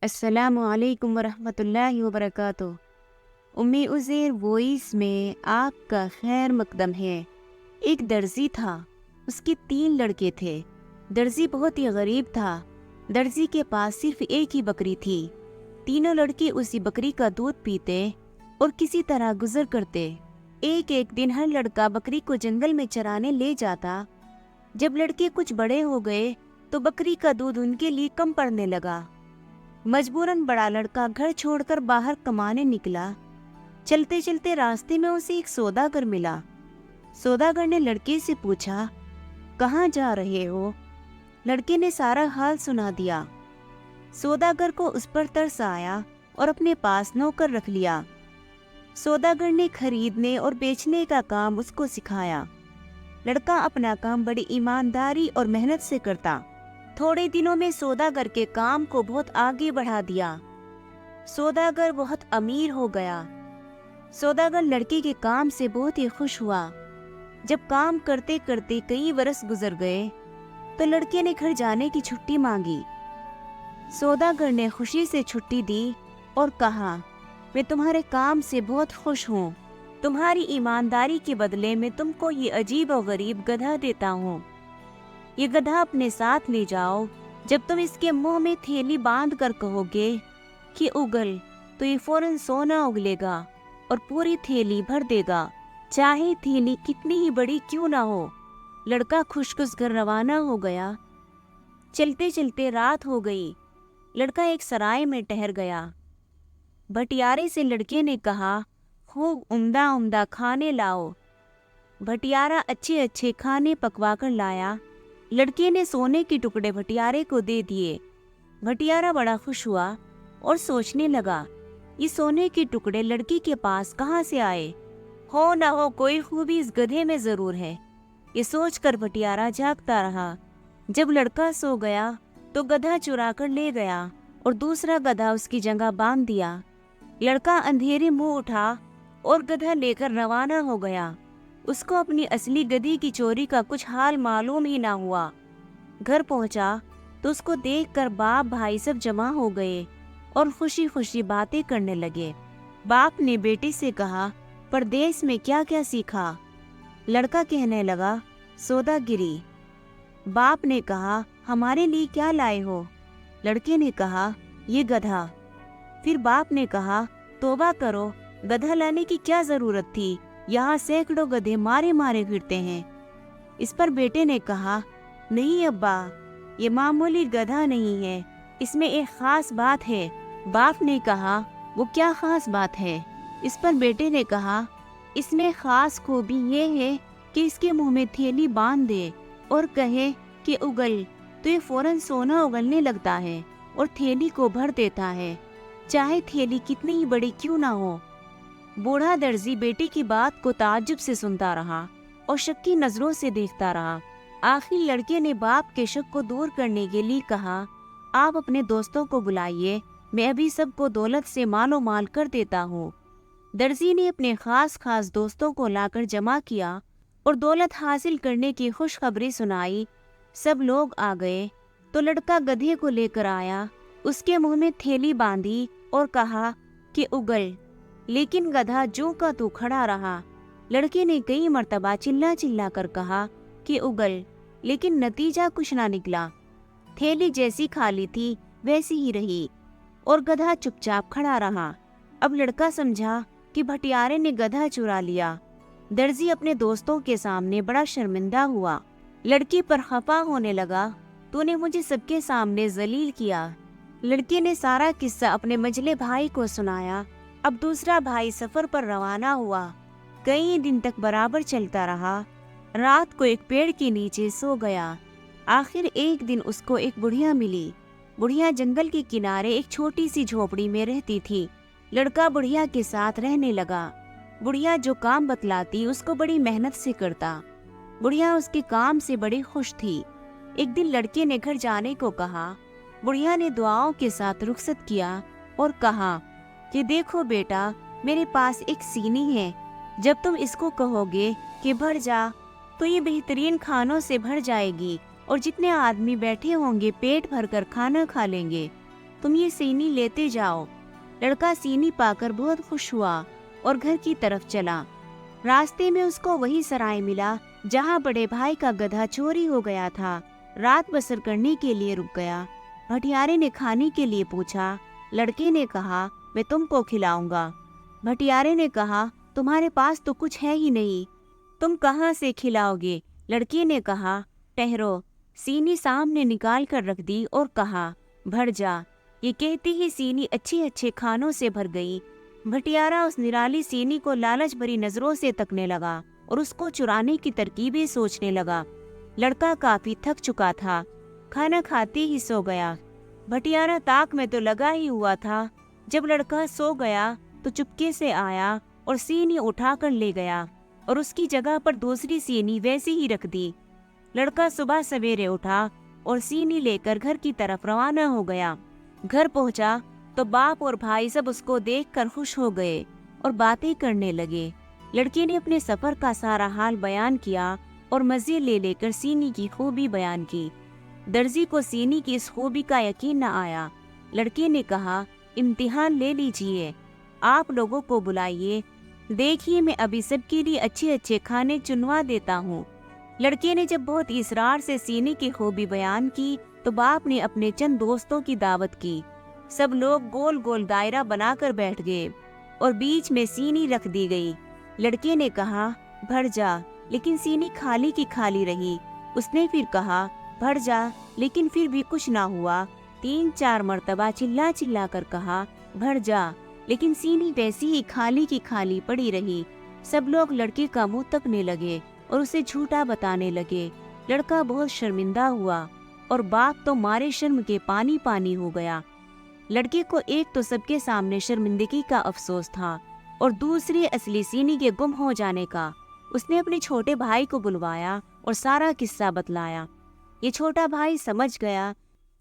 अस्सलामुअलैकुम वरहमतुल्लाहि वबरकातुहू। उम्मी उज़ैर वॉइस में आपका खैर मकदम है। एक दर्जी था, उसके 3 लड़के थे। दर्जी बहुत ही गरीब था। दर्जी के पास सिर्फ एक ही बकरी थी। तीनों लड़के उसी बकरी का दूध पीते और किसी तरह गुजर करते। एक एक दिन हर लड़का बकरी को जंगल में चराने ले जाता। जब लड़के कुछ बड़े हो गए तो बकरी का दूध उनके लिए कम पड़ने लगा। मजबूरन बड़ा लड़का घर छोड़कर बाहर कमाने निकला। चलते चलते रास्ते में उसे एक सौदागर मिला। सौदागर ने लड़के से पूछा, कहाँ जा रहे हो? लड़के ने सारा हाल सुना दिया। सौदागर को उस पर तरस आया और अपने पास नौकर रख लिया। सौदागर ने खरीदने और बेचने का काम उसको सिखाया। लड़का अपना काम बड़ी ईमानदारी और मेहनत से करता। थोड़े दिनों में सौदागर के काम को बहुत आगे बढ़ा दिया। सौदागर बहुत अमीर हो गया। सौदागर लड़के के काम से बहुत ही खुश हुआ। जब काम करते करते कई बरस गुजर गए तो लड़के ने घर जाने की छुट्टी मांगी। सौदागर ने खुशी से छुट्टी दी और कहा, मैं तुम्हारे काम से बहुत खुश हूँ। तुम्हारी ईमानदारी के बदले में तुमको ये अजीब और गरीब गधा देता हूँ। ये गधा अपने साथ ले जाओ। जब तुम इसके मुंह में थैली बांध कर कहोगे कि उगल, तो ये फौरन सोना उगलेगा और पूरी थैली भर देगा, चाहे थैली कितनी ही बड़ी क्यों ना हो। लड़का खुश घर रवाना हो गया। चलते चलते रात हो गई। लड़का एक सराय में ठहर गया। भटियारे से लड़के ने कहा, खूब उम्दा उम्दा खाने लाओ। भटियारा अच्छे अच्छे खाने पकवा कर लाया। लड़के ने सोने के टुकड़े भटियारे को दे दिए। भटियारा बड़ा खुश हुआ और सोचने लगा, ये सोने के टुकड़े लड़की के पास कहाँ से आए? हो ना हो कोई खूबी इस गधे में जरूर है। ये सोचकर भटियारा जागता रहा। जब लड़का सो गया तो गधा चुरा कर ले गया और दूसरा गधा उसकी जगह बांध दिया। लड़का अंधेरे मुंह उठा और गधा लेकर रवाना हो गया। उसको अपनी असली गधी की चोरी का कुछ हाल मालूम ही ना हुआ। घर पहुंचा तो उसको देखकर बाप भाई सब जमा हो गए और खुशी खुशी बातें करने लगे। बाप ने बेटे से कहा, परदेश में क्या क्या सीखा? लड़का कहने लगा, सौदागिरी। बाप ने कहा, हमारे लिए क्या लाए हो? लड़के ने कहा, ये गधा। फिर बाप ने कहा, तौबा करो, गधा लाने की क्या जरूरत थी? यहाँ सैकड़ों गधे मारे मारे फिरते हैं। इस पर बेटे ने कहा, नहीं अब्बा, ये मामूली गधा नहीं है, इसमें एक खास बात है। बाप ने कहा, वो क्या खास बात है? इस पर बेटे ने कहा, इसमें खास खूबी ये है कि इसके मुंह में थैली बांध दे और कहे कि उगल, तो ये फौरन सोना उगलने लगता है और थैली को भर देता है, चाहे थैली कितनी ही बड़ी क्यों ना हो। बूढ़ा दर्जी बेटे की बात को ताज्जुब से सुनता रहा और शक की नजरों से देखता रहा। आखिर लड़के ने बाप के शक को दूर करने के लिए कहा, आप अपने दोस्तों को बुलाइए, मैं अभी सबको दौलत से मालो माल कर देता हूँ। दर्जी ने अपने खास खास दोस्तों को लाकर जमा किया और दौलत हासिल करने की खुशखबरी सुनाई। सब लोग आ गए तो लड़का गधे को लेकर आया, उसके मुंह में थैली बांधी और कहा कि उगल, लेकिन गधा जू का तू खड़ा रहा। लड़के ने कई मर्तबा चिल्ला चिल्ला कर कहा कि उगल, लेकिन नतीजा कुछ ना निकला। थैली जैसी खाली थी वैसी ही रही और गधा चुपचाप खड़ा रहा। अब लड़का समझा कि भटियारे ने गधा चुरा लिया। दर्जी अपने दोस्तों के सामने बड़ा शर्मिंदा हुआ। लड़की पर खफा होने लगा, तूने मुझे सबके सामने जलील किया। लड़के ने सारा किस्सा अपने मझले भाई को सुनाया। अब दूसरा भाई सफर पर रवाना हुआ। कई दिन तक बराबर चलता रहा। रात को एक पेड़ के नीचे सो गया। आखिर एक दिन उसको एक बुढ़िया मिली। बुढ़िया जंगल के किनारे एक छोटी सी झोपड़ी में रहती थी। लड़का बुढ़िया के साथ रहने लगा। बुढ़िया जो काम बतलाती उसको बड़ी मेहनत से करता। बुढ़िया उसके काम से बड़ी खुश थी। एक दिन लड़के ने घर जाने को कहा। बुढ़िया ने दुआओं के साथ रुखसत किया और कहा कि देखो बेटा, मेरे पास एक सीनी है, जब तुम इसको कहोगे कि भर जा तो ये बेहतरीन खानों से भर जाएगी और जितने आदमी बैठे होंगे पेट भरकर खाना खा लेंगे। तुम ये सीनी लेते जाओ। लड़का सीनी पाकर बहुत खुश हुआ और घर की तरफ चला। रास्ते में उसको वही सराय मिला जहाँ बड़े भाई का गधा चोरी हो गया था। रात बसर करने के लिए रुक गया। भटियारे ने खाने के लिए पूछा। लड़के ने कहा, मैं तुमको खिलाऊंगा। भटियारे ने कहा, तुम्हारे पास तो कुछ है ही नहीं, तुम कहाँ से खिलाओगे? लड़के ने कहा, ठहरो। सीनी सामने निकाल कर रख दी और कहा, भर जा। ये कहते ही सीनी अच्छे अच्छे खानों से भर गई। भटियारा उस निराली सीनी को लालच भरी नजरों से तकने लगा और उसको चुराने की तरकीबें सोचने लगा। लड़का काफी थक चुका था, खाना खाते ही सो गया। भटियारा ताक में तो लगा ही हुआ था। जब लड़का सो गया तो चुपके से आया और सीनी उठा कर ले गया और उसकी जगह पर दूसरी सीनी वैसी ही रख दी। लड़का सुबह सवेरे उठा और सीनी लेकर घर की तरफ रवाना हो गया। घर पहुंचा तो बाप और भाई सब उसको देखकर खुश हो गए और बातें करने लगे। लड़के ने अपने सफर का सारा हाल बयान किया और मजे ले लेकर सीनी की खूबी बयान की। दर्जी को सीनी की इस खूबी का यकीन न आया। लड़के ने कहा, इम्तिहान ले लीजिए, आप लोगों को बुलाइए, देखिए मैं अभी सबके लिए अच्छे अच्छे खाने चुनवा देता हूँ। लड़के ने जब बहुत इसरार से सीनी की खूबी बयान की तो बाप ने अपने चंद दोस्तों की दावत की। सब लोग गोल गोल दायरा बनाकर बैठ गए और बीच में सीनी रख दी गई। लड़के ने कहा, भर जा, लेकिन सीनी खाली की खाली रही। उसने फिर कहा, भर जा, लेकिन फिर भी कुछ ना हुआ। 3-4 मर्तबा चिल्ला चिल्ला कर कहा, भर जा, लेकिन सीनी वैसी ही खाली की खाली पड़ी रही। सब लोग लड़के का मुंह तकने लगे और उसे झूठा बताने लगे। लड़का बहुत शर्मिंदा हुआ और बाप तो मारे शर्म के पानी पानी हो गया। लड़के को एक तो सबके सामने शर्मिंदगी का अफसोस था और दूसरी असली सीनी के गुम हो जाने का। उसने अपने छोटे भाई को बुलवाया और सारा किस्सा बतलाया। ये छोटा भाई समझ गया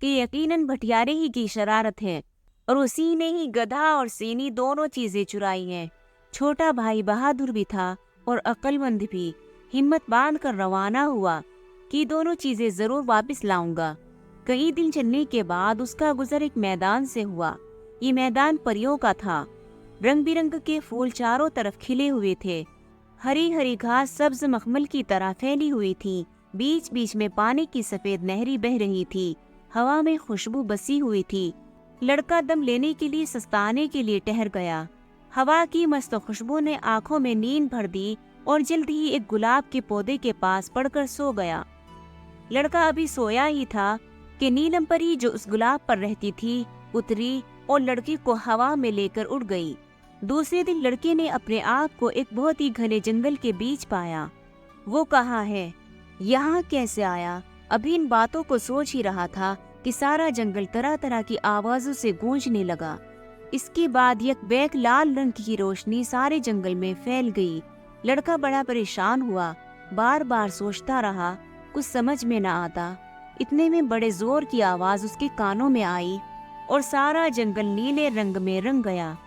कि यकीनन भटियारे ही की शरारत है और उसी ने ही गधा और सीनी दोनों चीजें चुराई हैं। छोटा भाई बहादुर भी था और अक्लमंद भी। हिम्मत बांध कर रवाना हुआ कि दोनों चीजें जरूर वापस लाऊंगा। कई दिन चलने के बाद उसका गुजर एक मैदान से हुआ। ये मैदान परियों का था। रंग बिरंग के फूल चारों तरफ खिले हुए थे। हरी हरी घास सब्ज मखमल की तरह फैली हुई थी। बीच बीच में पानी की सफेद नहरी बह रही थी। हवा में खुशबू बसी हुई थी। लड़का दम लेने के लिए सस्ताने के लिए ठहर गया। हवा की मस्त खुशबू ने आंखों में नींद भर दी और जल्द ही एक गुलाब के पौधे के पास पड़कर सो गया। लड़का अभी सोया ही था कि नीलम परी जो उस गुलाब पर रहती थी उतरी और लड़के को हवा में लेकर उड़ गई। दूसरे दिन लड़के ने अपने आप को एक बहुत ही घने जंगल के बीच पाया। वो कहाँ है, यहाँ कैसे आया? अभी इन बातों को सोच ही रहा था कि सारा जंगल तरह तरह की आवाजों से गूंजने लगा। इसके बाद यकबैक लाल रंग की रोशनी सारे जंगल में फैल गई। लड़का बड़ा परेशान हुआ, बार बार सोचता रहा, कुछ समझ में न आता। इतने में बड़े जोर की आवाज उसके कानों में आई और सारा जंगल नीले रंग में रंग गया।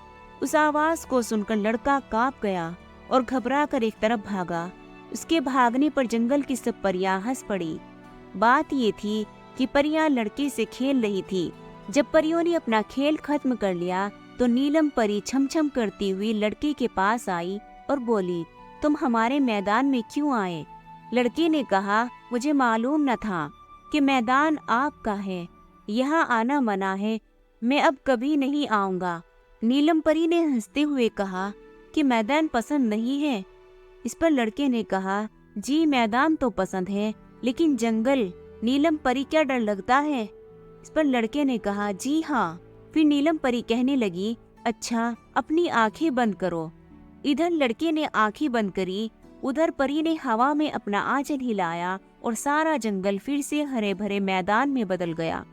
उस आवाज को सुनकर लड़का कांप गया और घबरा कर एक तरफ भागा। उसके भागने पर जंगल की सब परियां हंस पड़ी। बात ये थी कि परियां लड़के से खेल रही थी। जब परियों ने अपना खेल खत्म कर लिया तो नीलम परी छम छम करती हुई लड़के के पास आई और बोली, तुम हमारे मैदान में क्यों आए? लड़के ने कहा, मुझे मालूम न था कि मैदान आपका है, यहाँ आना मना है, मैं अब कभी नहीं आऊंगा। नीलम परी ने हंसते हुए कहा कि मैदान पसंद नहीं है। इस पर लड़के ने कहा, जी मैदान तो पसंद है, लेकिन जंगल। नीलम परी, क्या डर लगता है? इस पर लड़के ने कहा, जी हाँ। फिर नीलम परी कहने लगी, अच्छा अपनी आंखें बंद करो। इधर लड़के ने आंखें बंद करी, उधर परी ने हवा में अपना आंचल हिलाया और सारा जंगल फिर से हरे भरे मैदान में बदल गया।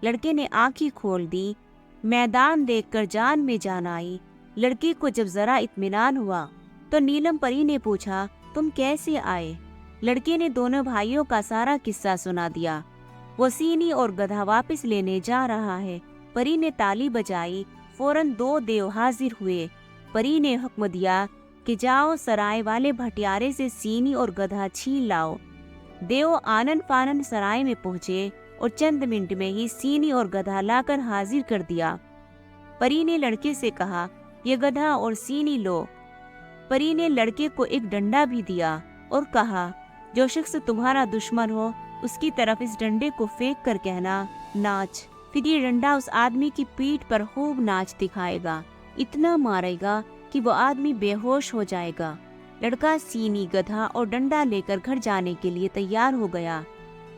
लड़के ने आंखें खोल दी। मैदान देखकर जान में जान आई। लड़के को जब जरा इत्मीनान हुआ तो नीलम परी ने पूछा, तुम कैसे आए? लड़के ने दोनों भाइयों का सारा किस्सा सुना दिया। वो सीनी और गधा वापस लेने जा रहा है। परी ने ताली बजाई, फौरन 2 देव हाजिर हुए। परी ने हुक्म दिया कि जाओ सराय वाले भटियारे से सीनी और गधा छीन लाओ। देव आनन फानन सराय में पहुँचे और चंद मिनट में ही सीनी और गधा लाकर हाजिर कर दिया। परी ने लड़के से कहा, ये गधा और सीनी लो। परी ने लड़के को एक डंडा भी दिया और कहा, जो शख्स तुम्हारा दुश्मन हो उसकी तरफ इस डंडे को फेंक कर कहना, नाच। फिर ये डंडा उस आदमी की पीठ पर खूब नाच दिखाएगा, इतना मारेगा कि वो आदमी बेहोश हो जाएगा। लड़का सीनी, गधा और डंडा लेकर घर जाने के लिए तैयार हो गया।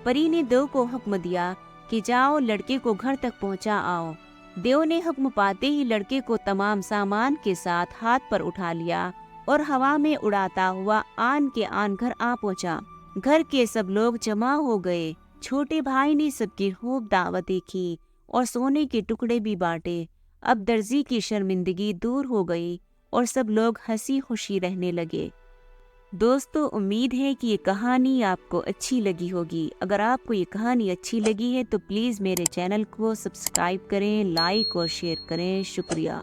परी ने देव को हुक्म दिया कि जाओ लड़के को घर तक पहुंचा आओ। देव ने हुक्म पाते ही लड़के को तमाम सामान के साथ हाथ पर उठा लिया और हवा में उड़ाता हुआ आन के आन घर आ पहुंचा। घर के सब लोग जमा हो गए। छोटे भाई ने सबकी खूब दावत देखी और सोने के टुकड़े भी बांटे। अब दर्जी की शर्मिंदगी दूर हो गई और सब लोग हंसी खुशी रहने लगे। दोस्तों, उम्मीद है कि ये कहानी आपको अच्छी लगी होगी। अगर आपको ये कहानी अच्छी लगी है तो प्लीज़ मेरे चैनल को सब्सक्राइब करें, लाइक और शेयर करें। शुक्रिया।